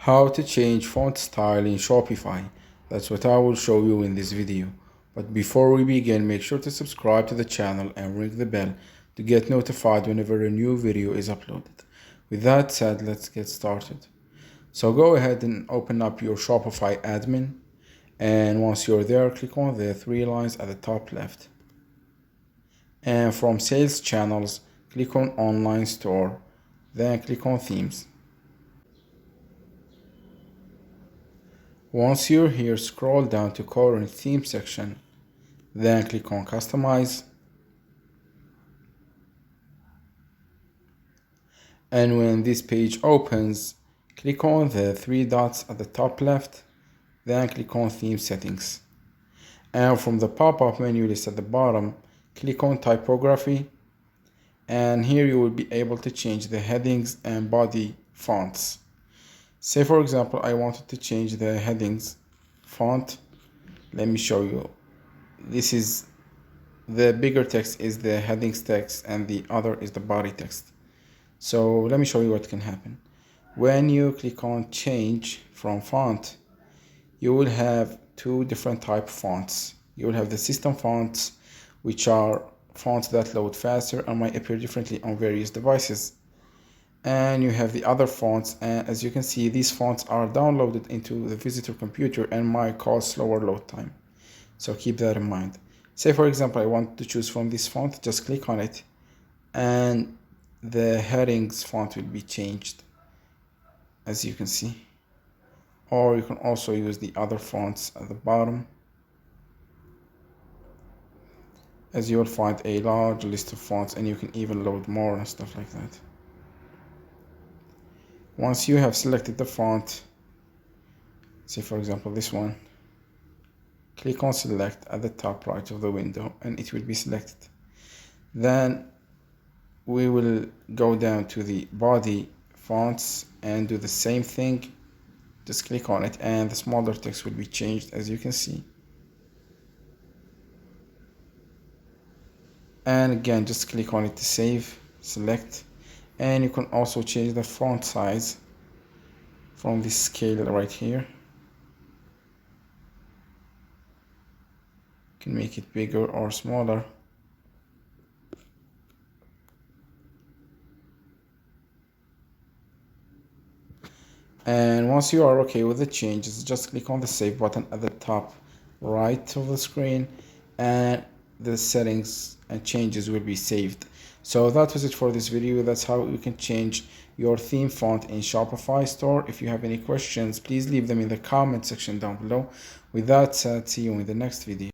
How to change font style in Shopify. That's what I will show you in this video. But before we begin, make sure to subscribe to the channel and ring the bell to get notified whenever a new video is uploaded. With that said, let's get started. So go ahead and open up your Shopify admin, and once you're there, click on the three lines at the top left. And from sales channels, click on online store, then click on themes. Once you're here, scroll down to current theme section, then click on customize. And when this page opens, click on the three dots at the top left, then click on theme settings. And from the pop-up menu list at the bottom, click on typography, and here you will be able to change the headings and body fonts. Say for example, I wanted to change the headings font. Let me show you. This is the bigger text is the headings text and the other is the body text. So let me show you what can happen. When you click on change from font, you will have two different type fonts. You will have the system fonts, which are fonts that load faster and might appear differently on various devices. And you have the other fonts, and as you can see, these fonts are downloaded into the visitor computer and might cause slower load time. So keep that in mind. Say for example, I want to choose from this font, just click on it and the headings font will be changed, as you can see. Or you can also use the other fonts at the bottom, as you will find a large list of fonts and you can even load more and stuff like that. Once you have selected the font, say for example this one, click on select at the top right of the window and it will be selected. Then we will go down to the body fonts and do the same thing. Just click on it and the smaller text will be changed, as you can see. And again, just click on it to save, select. And you can also change the font size from this scale right here. You can make it bigger or smaller. And once you are okay with the changes, just click on the save button at the top right of the screen and the settings and changes will be saved. So that was it for this video. That's how you can change your theme font in Shopify store. If you have any questions, please leave them in the comment section down below. With that said, see you in the next video.